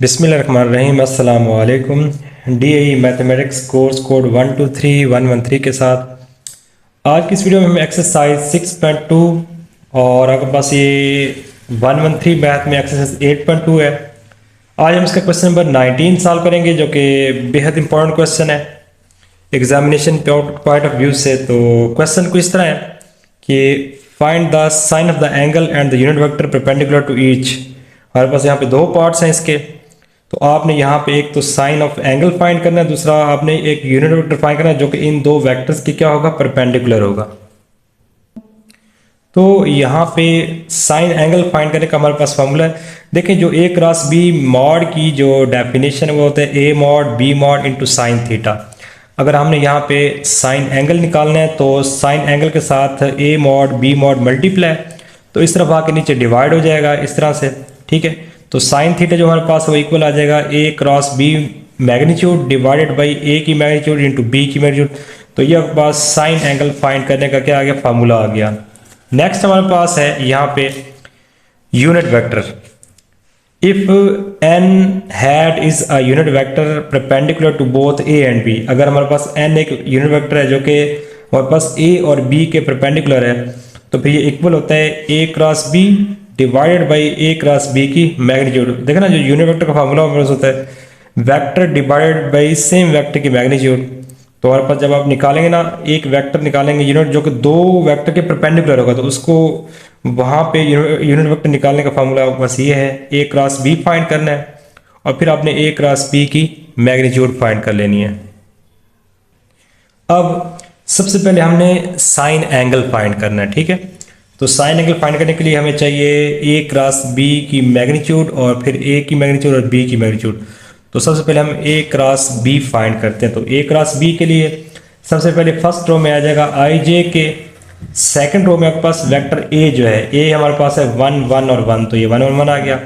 बिस्मिल्लाहिर्रहमानिर्रहीम अस्सलाम वालेकुम। DAE मैथमेटिक्स कोर्स कोड 123113 के साथ आज की इस वीडियो में हम एक्सरसाइज 6.2 और आपके पास ये 113 मैथ में एक्सरसाइज 8.2 है। आज हम इसका क्वेश्चन नंबर 19 सॉल्व करेंगे जो कि बेहद इंपॉर्टेंट क्वेश्चन है एग्जामिनेशन पॉइंट ऑफ व्यू से। तो क्वेश्चन कुछ इस तरह है कि find the sine of the angle and the unit vector perpendicular to each. हमारे पास यहाँ पे दो पार्ट्स हैं इसके, तो आपने यहाँ पे एक तो साइन ऑफ एंगल फाइंड करना है, दूसरा आपने एक यूनिट वेक्टर फाइंड करना है जो कि इन दो वेक्टर्स की क्या होगा, परपेंडिकुलर होगा। तो यहाँ पे साइन एंगल फाइंड करने का हमारे पास फॉर्मूला है। देखें जो ए क्रॉस बी मॉड की जो डेफिनेशन है वो होता है A mod B mod into sine theta. अगर हमने यहाँ पे साइन एंगल निकालना है तो साइन एंगल के साथ ए मॉड बी मॉड मल्टीप्लाई, तो इस तरफ आके नीचे डिवाइड हो जाएगा इस तरह से, ठीक है। तो साइन थीटा जो हमारे पास है वो इक्वल आ जाएगा A cross B magnitude divided by A की मैग्नीट्यूड इंटू बी की मैग्नीट्यूड। तो ये आपके पास साइन एंगल फाइंड करने का क्या आ गया, फार्मूला आ गया। नेक्स्ट हमारे पास है यहाँ पे unit vector. If n hat is a unit vector perpendicular to both a and b। अगर हमारे पास n एक यूनिट वेक्टर है जो कि हमारे पास a और b के परपेंडिकुलर है, तो फिर ये इक्वल होता है a cross b divided by A cross B की मैग्नीट्यूड। देखना जो यूनिट वेक्टर का फार्मूला होता है vector divided by same vector की मैग्नीट्यूड। तो हमारे पास जब आप निकालेंगे ना, एक वेक्टर निकालेंगे यूनिट जो कि दो वेक्टर के परपेंडिकुलर होगा, तो उसको वहाँ पे यूनिट वेक्टर निकालने का फार्मूला बस ये है, ए क्रॉस बी फाइंड करना है और फिर आपने ए क्रॉस बी की मैग्नीट्यूड फाइंड कर लेनी है। अब सबसे पहले हमने साइन एंगल फाइंड करना है, ठीक है। तो साइन एंगल फाइंड करने के लिए हमें चाहिए ए क्रॉस बी की मैग्नीट्यूड और फिर ए की मैग्नीट्यूड और बी की मैग्नीट्यूड। तो सबसे पहले हम ए क्रॉस बी फाइंड करते हैं। तो ए क्रॉस बी के लिए सबसे पहले फर्स्ट रो में आ जाएगा आई जे के, सेकंड रो में आपके पास वेक्टर ए जो है, ए हमारे पास है 1 1 और 1, तो ये 1 और 1 आ गया।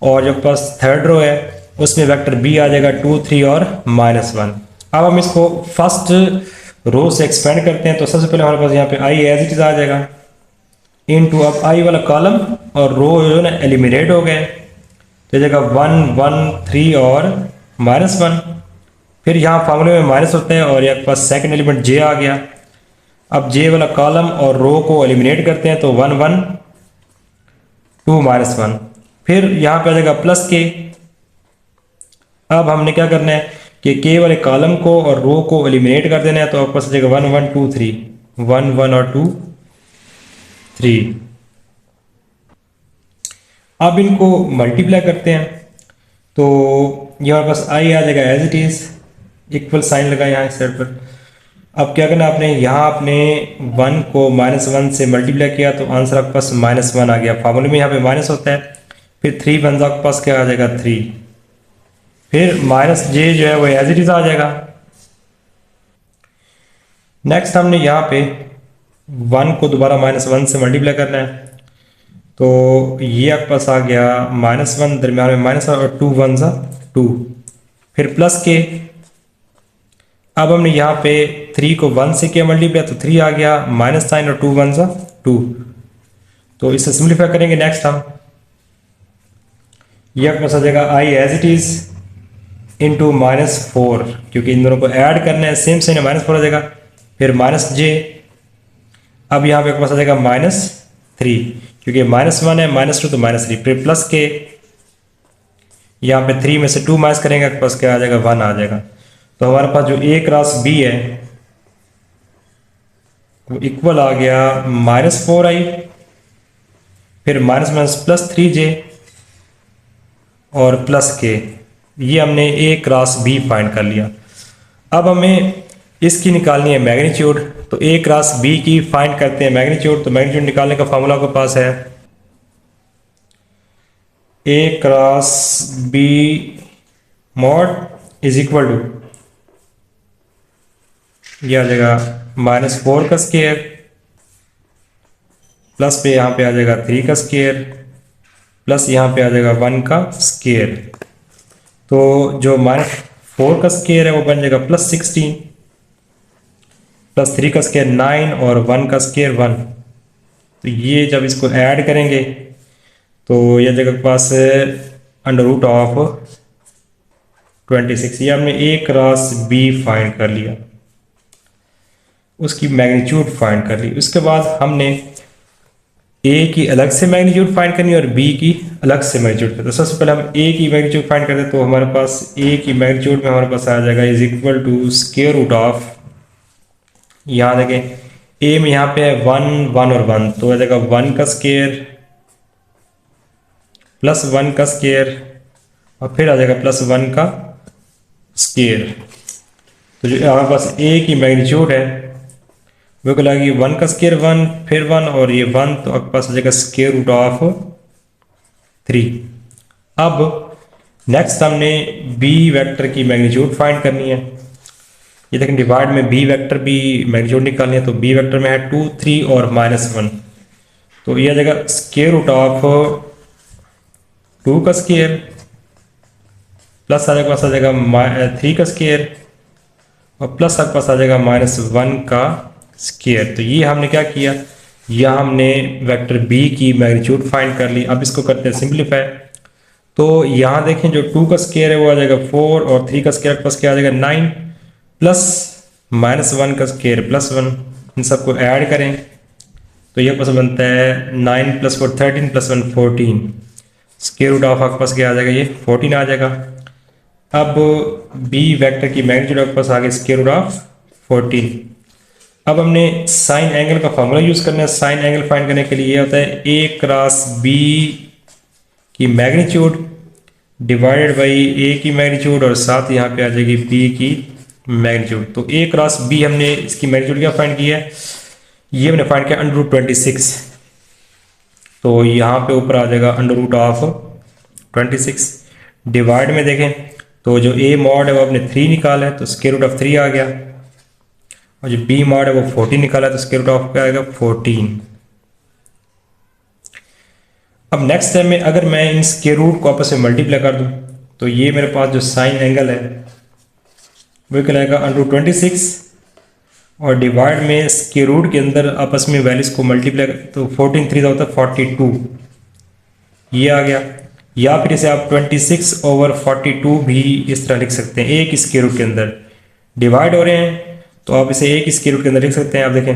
और जो आपके पास थर्ड रो है उसमें वेक्टर बी आ जाएगा 2 3 और -1। अब हम इसको फर्स्ट रो से एक्सपेंड करते हैं। तो सबसे पहले हमारे पास यहाँ पे आई एज इट इज आ जाएगा इनटू अब आई वाला कॉलम और रो जो है ना एलिमिनेट हो गए, तो जगह 1 1 3 और -1। फिर यहाँ फार्मूले में माइनस होते हैं और यहाँ पास सेकंड एलिमेंट जे आ गया। अब जे वाला कॉलम और रो को एलिमिनेट करते हैं, तो 1 1 2 -1। फिर यहाँ पे आ जाएगा प्लस के। अब हमने क्या करना है कि के वाले कॉलम को और रो को एलिमिनेट कर देना है, तो आपके पास आ जाएगा 1 1 2 3 1 1 और 2 3। अब इनको मल्टीप्लाई करते हैं, तो ये हमारे पास आई आ जाएगा as it is, equal sine लगा यहाँ इस साइड पर। अब क्या करना आपने, यहाँ आपने 1 को -1 से मल्टीप्लाई किया तो आंसर आपके पास -1 आ गया। फार्मूले में यहाँ पे माइनस होता है। फिर 3 1 आपके पास क्या आ जाएगा 3। फिर माइनस जे जो है वो एज इट इज आ जाएगा। नेक्स्ट हमने यहाँ पे 1 को दोबारा -1 से मल्टीप्लाई करना है, तो ये आपके पास आ गया -1, दरम्यान में माइनस और 2 1 2। फिर प्लस के। अब हमने यहाँ पे 3 को 1 से किया मल्टीप्लाई, तो 3 आ गया माइनस साइन और 2 1 2। तो इसे सिंप्लीफाई करेंगे नेक्स्ट हम, ये आपके पास आ जाएगा I as it is into -4, क्योंकि इन दोनों को ऐड करना है, सेम साइन -4 आ जाएगा। फिर माइनस जे। अब यहाँ पे आपके पास आ जाएगा -3, क्योंकि -1 है, -2 तो -3। फिर प्लस के, यहाँ पे 3 में से 2 माइनस करेंगे, आपके पास क्या आ जाएगा 1 आ जाएगा। तो हमारे पास जो ए क्रॉस बी है वो इक्वल आ गया -4i, फिर -+3j और प्लस के। ये हमने ए क्रॉस बी फाइंड कर लिया। अब हमें इसकी निकालनी है मैग्नीट्यूड, तो ए क्रॉस बी की फाइंड करते हैं मैग्नीट्यूड। तो मैग्नीट्यूड निकालने का फॉर्मूला आपके पास है A cross B mod is equal to, ये आ जाएगा -4 का स्क्वायर प्लस पे यहाँ पे आ जाएगा 3 का स्क्वायर प्लस यहाँ पे आ जाएगा 1 का स्क्वायर। तो जो -4 का स्क्वायर है वो बन जाएगा +16 प्लस 3 का स्क्वायर 9 और 1 का स्क्वायर 1। तो ये जब इसको ऐड करेंगे तो ये जगह के पास √(9 26। ये हमने ए क्रॉस बी फाइंड कर लिया, उसकी मैग्नीट्यूड फाइंड कर ली। उसके बाद हमने ए की अलग से मैग्नीट्यूड फाइंड करनी है और बी की अलग से मैग्नीट्यूड। तो सबसे पहले हम ए की मैग्नीट्यूड फाइंड करते हैं, तो हमारे पास ए की मैग्नीट्यूड में हमारे पास आ जाएगा is equal to square root of, यहाँ देखें ए में यहाँ पे है 1 1 और 1, तो आ जाएगा 1 का स्क्वायर प्लस 1 का स्क्वायर और फिर आ जाएगा प्लस 1 का स्क्वायर। तो जो हमारे पास ए की मैग्नीट्यूड है वो क्या लगी 1 का स्क्वायर 1 फिर 1 और ये 1, तो आपके पास आ जाएगा स्क्वायर रूट ऑफ 3। अब नेक्स्ट हमने बी वेक्टर की मैग्नीट्यूड फाइंड करनी है। ये देखें डिवाइड में बी वेक्टर भी मैग्नीट्यूड निकालनी है, तो बी वेक्टर में है 2 3 और -1, तो ये आ जाएगा स्क्वायर रूट ऑफ 2 का स्क्वायर प्लस आ जाएगा 3 का स्क्वायर और प्लस आपके पास आ जाएगा -1 का स्क्वायर। तो ये हमने क्या किया, यह हमने वेक्टर बी की मैग्नीट्यूड फाइंड कर ली। अब इसको करते हैं सिंपलीफाई। तो यहाँ देखें जो 2 का स्क्वायर है वो आ जाएगा 4 और 3 का स्क्वायर प्लस क्या आ जाएगा 9 प्लस -1 का स्क्वायर प्लस 1, इन सबको ऐड करें तो यह पास बनता है 9 + 4 13 + 1 14, स्क्वायर रूट ऑफ आपके पास क्या आ जाएगा, ये 14 आ जाएगा। अब बी वेक्टर की मैग्नीट्यूड आपके पास आ गई स्क्वायर रूट ऑफ 14। अब हमने साइन एंगल का फॉर्मूला यूज़ करना है। साइन एंगल फाइंड करने के लिए ये होता है ए क्रॉस बी की मैग्नीट्यूड डिवाइडेड बाई ए की मैग्नीट्यूड और साथ यहाँ पे आ जाएगी बी की मैग्नीट्यूड। तो ए क्रॉस बी हमने इसकी मैग्नीट्यूड क्या फाइंड की है, ये हमने फाइंड किया √26, तो यहाँ पे ऊपर आ जाएगा √26। डिवाइड में देखें तो जो ए मॉड है वो आपने 3 निकाला है, तो स्क्वायर रूट ऑफ 3 आ गया, और जो बी मॉड है वो 14 निकाला है, तो स्क्वायर रूट ऑफ क्या आएगा 14। अब नेक्स्ट स्टेप में अगर मैं इन स्क्वायर रूट को आपस में मल्टीप्लाई कर दूं तो ये मेरे पास जो साइन एंगल है वो कहलाएगा √26 और डिवाइड में स्क्वायर रूट के अंदर आपस में वैल्यूज को मल्टीप्लाई तो 14 3 होता है 42, ये आ गया। या फिर इसे आप 26/42 भी इस तरह लिख सकते हैं, एक स्क्वायर रूट के अंदर डिवाइड हो रहे हैं तो आप इसे एक स्क्वायर रूट के अंदर लिख सकते हैं। आप देखें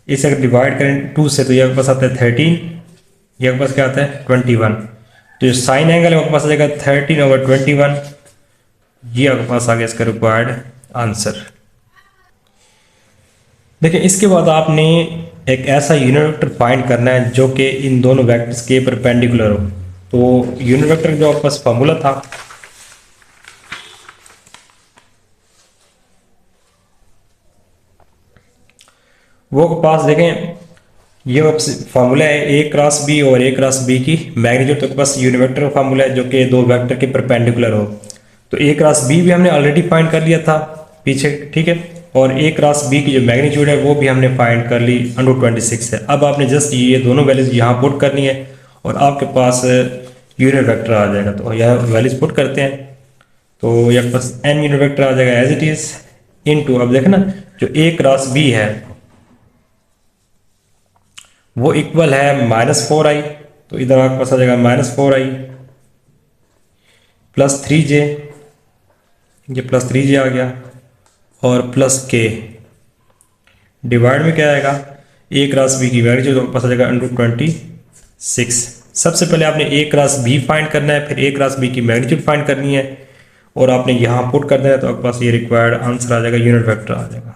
इसे अगर डिवाइड करें 2 से तो ये आपके पास आता है 13, ये आपके पास क्या आता है 21, तो जो साइन एंगल है आपके पास आ जाएगा 13/21, ये आपके पास आ गया इसका रिक्वायर्ड आंसर। देखिए इसके बाद आपने एक ऐसा यूनिट वेक्टर फाइंड करना है जो कि इन दोनों वेक्टर्स के परपेंडिकुलर हो। तो यूनिट वेक्टर जो आपके पास फॉर्मूला था वो के पास देखें, ये फार्मूला है ए क्रॉस बी और ए क्रॉस बी की मैग्नीट्यूड, तो के पास यूनिट वेक्टर का फार्मूला है जो कि दो वेक्टर के परपेंडिकुलर हो। तो ए क्रॉस बी भी हमने ऑलरेडी फाइंड कर लिया था पीछे, ठीक है, और ए क्रॉस बी की जो मैग्नीट्यूड है वो भी हमने फाइंड कर ली √26 है। अब आपने जस्ट ये दोनों वैल्यूज यहाँ पुट करनी है और आपके पास यूनिट वेक्टर आ जाएगा। तो यह वैल्यूज पुट करते हैं तो यहाँ पास n यूनिट वेक्टर आ जाएगा एज इट इज इनटू, अब देखना जो ए क्रॉस बी है वो इक्वल है -4i, तो इधर आपके पास आ जाएगा -4i प्लस 3j, ये प्लस 3j आ गया और प्लस k डिवाइड में क्या आएगा ए क्रॉस बी की वैल्यू जो पास आ जाएगा √26। सबसे पहले आपने ए क्रॉस बी फाइंड करना है, फिर ए क्रॉस बी की मैग्नीट्यूड फाइंड करनी है और आपने यहाँ पुट कर देना है, तो आपके पास ये रिक्वायर्ड आंसर आ जाएगा, यूनिट वेक्टर आ जाएगा।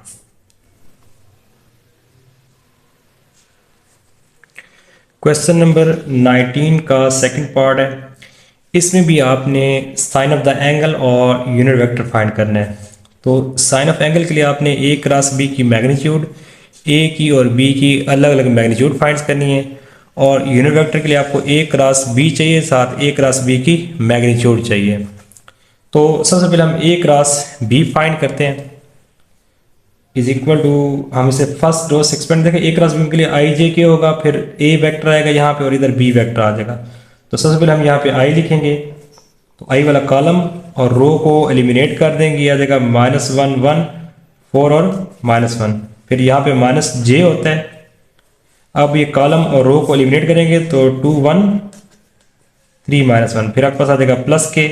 क्वेश्चन नंबर 19 का सेकंड पार्ट है, इसमें भी आपने साइन ऑफ द एंगल और यूनिट वेक्टर फाइंड करना है। तो साइन ऑफ एंगल के लिए आपने ए क्रॉस बी की मैग्नीट्यूड, ए की और बी की अलग अलग मैग्नीट्यूड फाइंड करनी है, और यूनिट वेक्टर के लिए आपको ए क्रॉस बी चाहिए, साथ ए क्रॉस बी की मैग्नीट्यूड चाहिए। तो सबसे पहले हम ए क्रॉस बी फाइंड करते हैं, इज इक्वल टू, हम इसे फर्स्ट रो से एक्सपेंड देखें, ए क्रॉस बी के लिए आई जे के होगा, फिर ए वेक्टर आएगा यहाँ पे और इधर बी वेक्टर आ जाएगा। तो सबसे पहले हम यहाँ पे आई लिखेंगे, तो आई वाला कॉलम और रो को एलिमिनेट कर देंगे, आ जाएगा -1 1 4 और -1, फिर यहाँ पे -j होता है। अब ये कॉलम और रो को एलिमिनेट करेंगे तो 2 1 3 -1, फिर आपके पास आ जाएगा +k,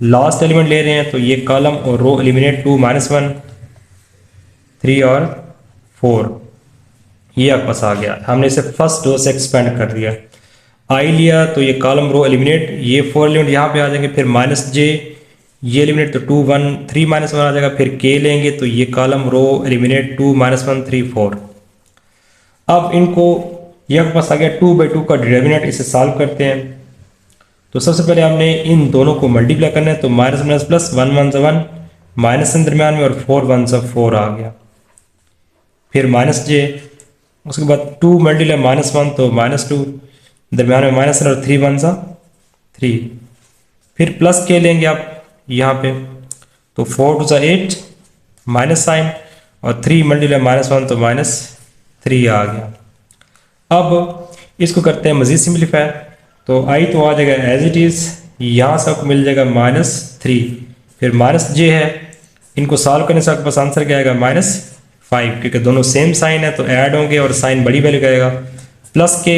लास्ट एलिमेंट ले रहे हैं तो ये कॉलम और रो एलिमिनेट 2 -1 3 और 4, ये आपके पास आ गया। हमने इसे फर्स्ट रो से एक्सपेंड कर दिया। आई लिया तो ये कॉलम रो एलिमिनेट, ये 4 एलिमेंट यहाँ पे आ जाएंगे, फिर -j ये एलिमिनेट तो 2 1 3 -1 आ जाएगा, फिर k लेंगे तो ये कॉलम रो एलिमिनेट 2 -1 3 4। अब इनको ये आपके पास आ गया 2/2 का डिटर्मिनेंट, इसे सॉल्व करते हैं। तो सबसे पहले हमने इन दोनों को मल्टीप्लाई करना है, तो माइनस माइनस प्लस 1 1 सा 1 माइनस दरमियान में और 4 1 सा 4 आ गया, फिर -j, उसके बाद 2 मल्टीप्लाई -1 तो -2 दरमियान में माइनस और 3 1 सा 3, फिर प्लस k लेंगे आप यहाँ पे तो 4 2 सा 8 माइनस साइन और 3 मल्टीप्लाई -1 तो -3 आ गया। अब इसको करते हैं मजीद सिंप्लीफाई, तो आई तो आ जाएगा एज इट इज़, यहाँ से आपको मिल जाएगा -3, फिर -j है, इनको सॉल्व करने से आपके पास आंसर क्या आएगा -5, क्योंकि दोनों सेम साइन है तो ऐड होंगे और साइन बड़ी वैल्यू का आएगा, प्लस k।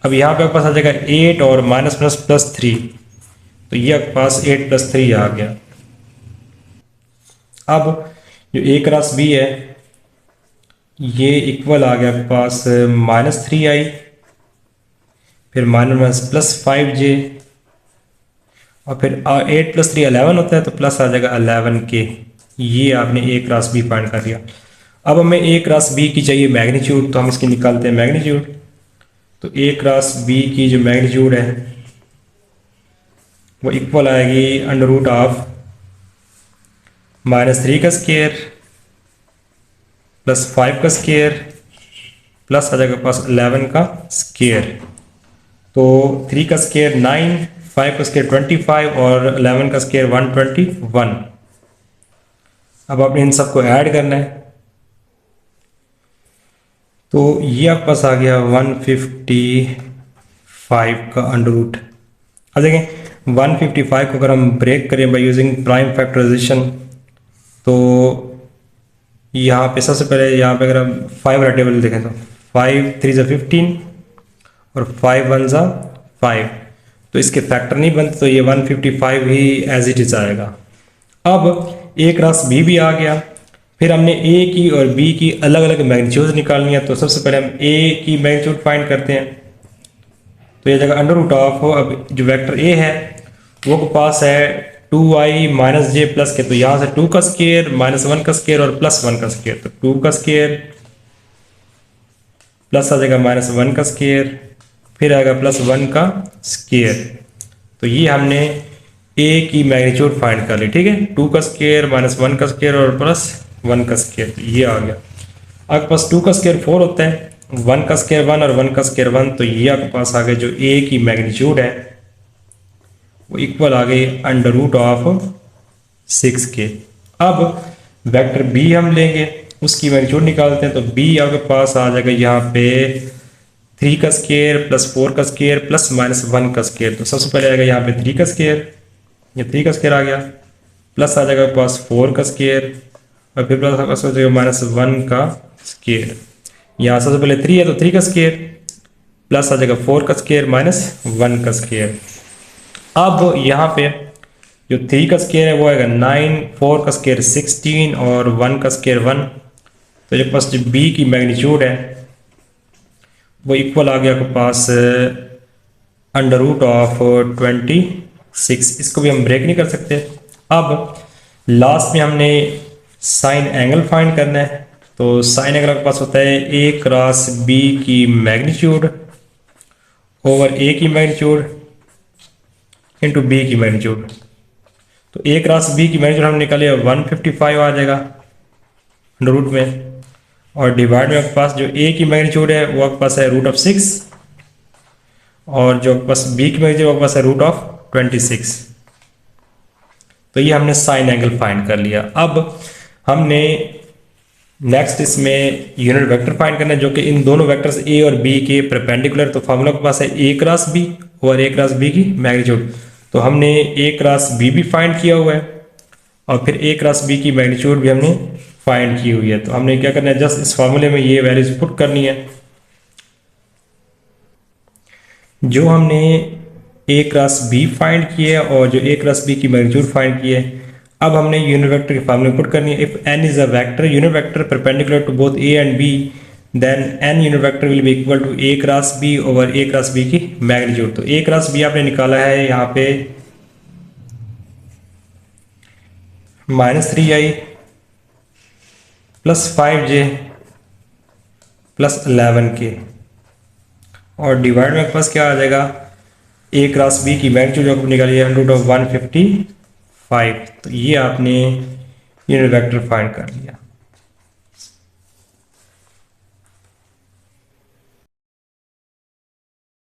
अब यहाँ पे आपके पास आ जाएगा 8 और -++3, तो ये आपके पास 8 + 3 आ गया। अब जो a क्रॉस b है ये इक्वल आ गया आपके पास -3i, फिर -+5j और फिर 8 + 3 11 होता है तो प्लस आ जाएगा 11k। ये आपने a क्रॉस b फाइंड कर लिया। अब हमें a क्रॉस b की चाहिए मैग्नीट्यूड, तो हम इसकी निकालते हैं मैग्नीट्यूड। तो a क्रॉस b की जो मैग्नीट्यूड है वो इक्वल आएगी √3 का स्क्वायर प्लस 5 का स्क्वायर प्लस आ जाएगा पास 11 का स्क्वायर। तो 3 का स्क्वायर 9, 5 का स्क्वायर 25 और 11 का स्क्वायर 121। अब आपने इन सबको ऐड करना है, तो ये आपके पास आ गया 155 का √। अब देखें 155 को अगर हम ब्रेक करें बाय यूजिंग प्राइम फैक्टराइजेशन, तो यहाँ पे सबसे पहले यहाँ पे अगर हम 5 वाला टेबल देखें तो 5 3 सा 15 और 5 1 सा 5, तो इसके फैक्टर नहीं बनते, तो ये 155 ही एज इट इज आएगा। अब a क्रॉस b भी आ गया, फिर हमने a की और b की अलग अलग मैग्नीट्यूड निकालनी है। तो सबसे पहले हम a की मैग्नीट्यूड फाइंड करते हैं, तो ये जगह √, अब जो वेक्टर a है वो के पास है 2i - j प्लस के, तो यहाँ से 2 का स्क्वायर -1 का स्क्वायर और +1 का स्क्वायर, तो 2 का स्क्वायर प्लस आ जाएगा -1 का स्क्वायर, फिर आएगा +1 का स्क्वायर। तो ये हमने a की मैग्नीट्यूड फाइंड कर ली, ठीक है, 2 का स्क्वायर -1 का स्क्वायर और +1 का स्क्वायर, तो ये आ गया। आपके पास 2 का स्क्वायर 4 होता है, 1 का स्क्वायर 1 और 1 का स्क्वायर 1, तो ये आपके पास आ गया जो a की मैग्नीट्यूड है वो इक्वल आ गई √6k। अब वेक्टर b हम लेंगे, उसकी मैग्नीट्यूड निकालते हैं, तो b आपके पास आ जाएगा यहाँ पे 3 का स्क्वायर प्लस 4 का स्क्वायर प्लस -1 का स्क्वायर। तो सबसे पहले आएगा यहाँ पे 3 का स्क्वायर, ये 3 का स्क्वायर आ गया, प्लस आ जाएगा पास 4 का स्क्वायर और फिर प्लस आपका हो जाएगा -1 का स्क्वायर। यहाँ सबसे पहले 3 है तो 3 का स्क्वायर प्लस आ जाएगा 4 का स्क्वायर -1 का स्क्वायर। अब यहाँ पे जो 3 का स्क्वायर है वो आएगा 9, 4 का स्क्वायर 16 और 1 का स्क्वायर 1। तो जो पास जो b की मैग्नीट्यूड है वो इक्वल आ गया आपके पास √26। इसको भी हम ब्रेक नहीं कर सकते। अब लास्ट में हमने साइन एंगल फाइंड करना है, तो साइन एंगल आपके पास होता है a क्रॉस b की मैग्नीट्यूड ओवर a की मैग्नीट्यूड इंटू b की मैग्नीट्यूड। तो a क्रॉस b की मैग्नीट्यूड हम निकाले 155 आ जाएगा √ में, और डिवाइड में आपके पास जो a की मैग्नीट्यूड है वो आपके पास है √6 और जो आपके पास b की मैग्नीट्यूड आपके पास है √26। तो ये हमने साइन एंगल फाइंड कर लिया। अब हमने नेक्स्ट इसमें यूनिट वेक्टर फाइंड करना है जो कि इन दोनों वेक्टर्स a और b के परपेंडिकुलर। तो फार्मूला के पास है a क्रॉस b और a क्रॉस b की मैग्नीट्यूड। तो हमने a क्रॉस b भी फाइंड किया हुआ है और फिर a क्रॉस b की मैग्नीट्यूड भी हमने फाइंड की हुई है। तो हमने क्या करना है, जस्ट इस फार्मूले में ये वैल्यूज पुट करनी है। जो हमने ए क्रॉस बी फाइंड किए और जो ए क्रॉस बी की मैग्नीट्यूड फाइंड किए। अब हमने यूनिट वेक्टर की फॉर्मूला पुट करनी है। If n is a vector unit vector perpendicular to both a and b then n unit vector will be equal to a cross b over a cross b की magnitude. तो a cross b आपने निकाला है यहाँ पे -3i plus 5j plus 11k और divide में पास क्या आ जाएगा, a क्रॉस b की मैग्नीट्यूड जो निकाली है √155। तो ये आपने यूनिट वेक्टर फाइंड कर लिया।